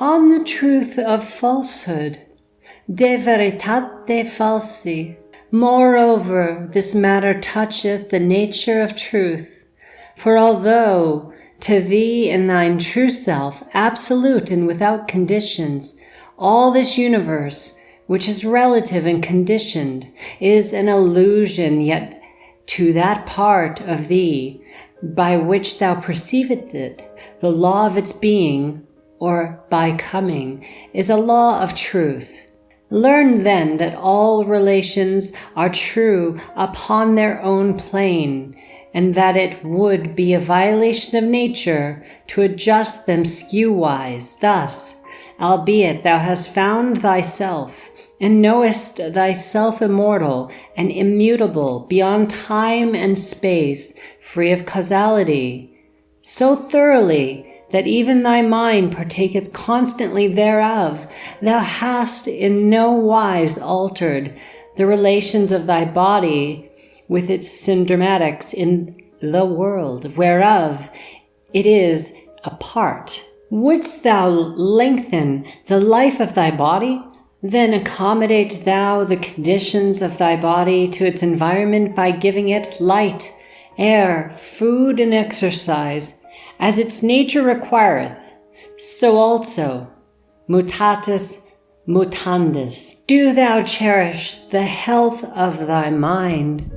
On the truth of falsehood, de veritate falsi. Moreover, this matter toucheth the nature of truth. For although to thee in thine true self, absolute and without conditions, all this universe, which is relative and conditioned, is an illusion, yet to that part of thee by which thou perceivest it, the law of its being, or by coming, is a law of truth. Learn then that all relations are true upon their own plane, and that it would be a violation of nature to adjust them skew-wise. Thus, albeit thou hast found thyself, and knowest thyself immortal and immutable beyond time and space, free of causality, so thoroughly that even thy mind partaketh constantly thereof, thou hast in no wise altered the relations of thy body with its syndromatics in the world, whereof it is a part. Wouldst thou lengthen the life of thy body? Then accommodate thou the conditions of thy body to its environment by giving it light, air, food, and exercise, as its nature requireth. So also, mutatis mutandis, do thou cherish the health of thy mind.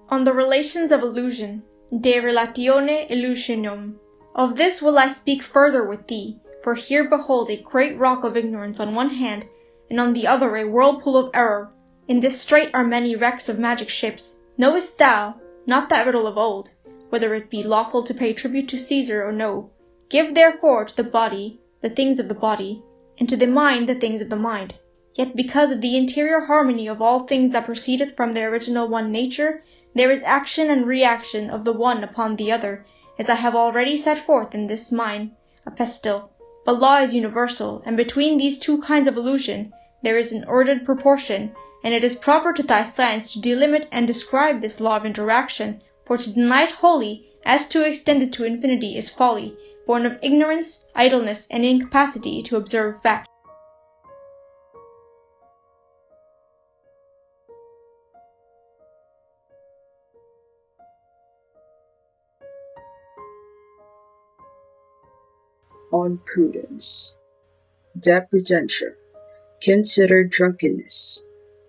On the relations of illusion, de relatione illusionum. Of this will I speak further with thee, for here behold a great rock of ignorance on one hand, and on the other a whirlpool of error. In this strait are many wrecks of magic ships. Knowest thou not that riddle of old, whether it be lawful to pay tribute to Caesar or no? Give therefore to the body the things of the body, and to the mind the things of the mind. Yet because of the interior harmony of all things that proceedeth from their original one nature, there is action and reaction of the one upon the other, as I have already set forth in this mine epistle. But law is universal, and between these two kinds of illusion there is an ordered proportion, and it is proper to thy science to delimit and describe this law of interaction, for to deny it wholly, as to extend it to infinity, is folly, born of ignorance, idleness, and incapacity to observe fact. On prudence. De prudentia. Consider drunkenness.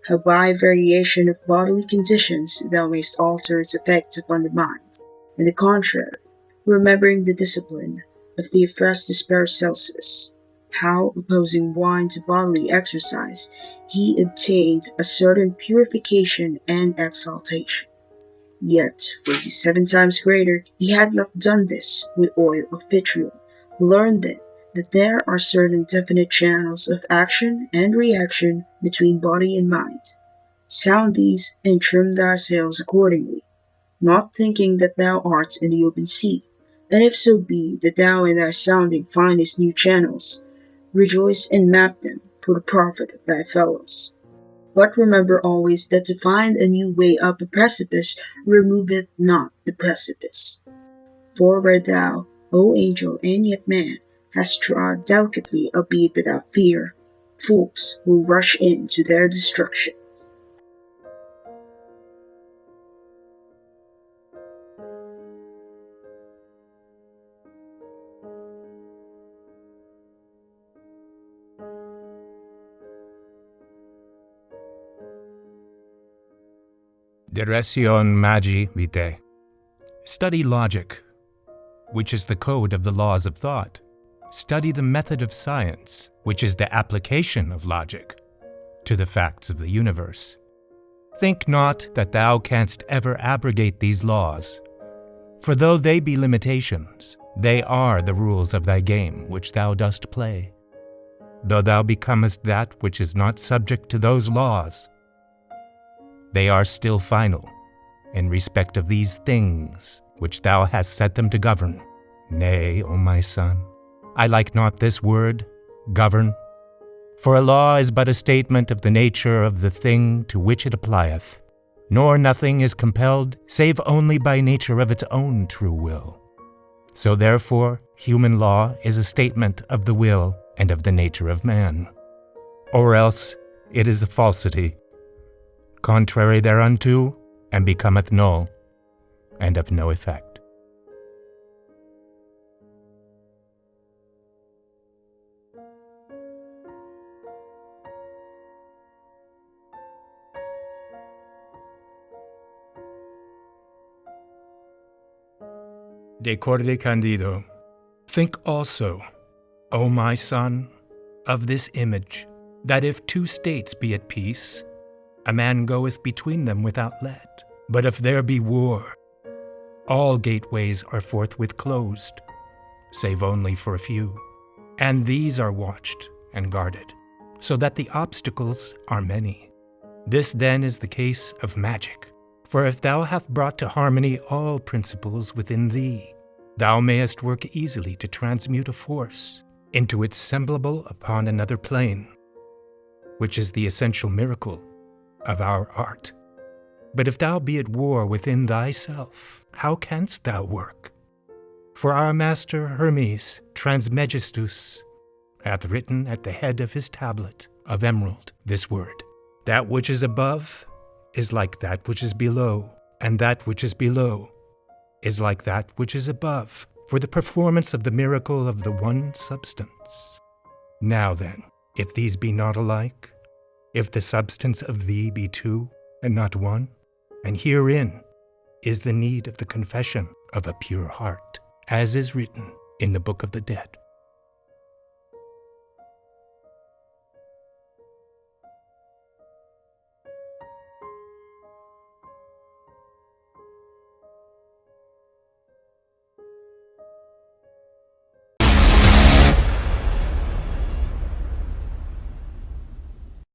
How by variation of bodily conditions thou mayst alter its effect upon the mind, and the contrary, remembering the discipline of the Hephaestus Paracelsus, how, opposing wine to bodily exercise, he obtained a certain purification and exaltation. Yet, were he 7 times greater, he had not done this with oil of vitriol. Learn then that there are certain definite channels of action and reaction between body and mind. Sound these and trim thy sails accordingly, not thinking that thou art in the open sea, and if so be that thou in thy sounding findest new channels, rejoice and map them for the profit of thy fellows. But remember always that to find a new way up a precipice removeth not the precipice. For where thou, O angel and yet man, hast trod delicately albeit without fear, fools will rush in to their destruction. Direction magi vitae. Study logic, which is the code of the laws of thought. Study the method of science, which is the application of logic to the facts of the universe. Think not that thou canst ever abrogate these laws, for though they be limitations, they are the rules of thy game which thou dost play. Though thou becomest that which is not subject to those laws, they are still final in respect of these things which thou hast set them to govern. Nay, O my son, I like not this word, govern, For a law is but a statement of the nature of the thing to which it applieth, nor nothing is compelled save only by nature of its own true will. So therefore, human law is a statement of the will and of the nature of man. Or else it is a falsity, contrary thereunto, and becometh null, and of no effect. De corde candido. Think also, O my son, of this image, that if two states be at peace, a man goeth between them without let. But if there be war, all gateways are forthwith closed, save only for a few. And these are watched and guarded, so that the obstacles are many. This then is the case of magic. For if thou hast brought to harmony all principles within thee, thou mayest work easily to transmute a force into its semblable upon another plane, which is the essential miracle of our art. But if thou be at war within thyself, how canst thou work? For our master Hermes Trismegistus hath written at the head of his tablet of emerald this word: that which is above is like that which is below, and that which is below is like that which is above, for the performance of the miracle of the one substance. Now then, if these be not alike, if the substance of thee be two and not one, and herein is the need of the confession of a pure heart, as is written in the Book of the Dead.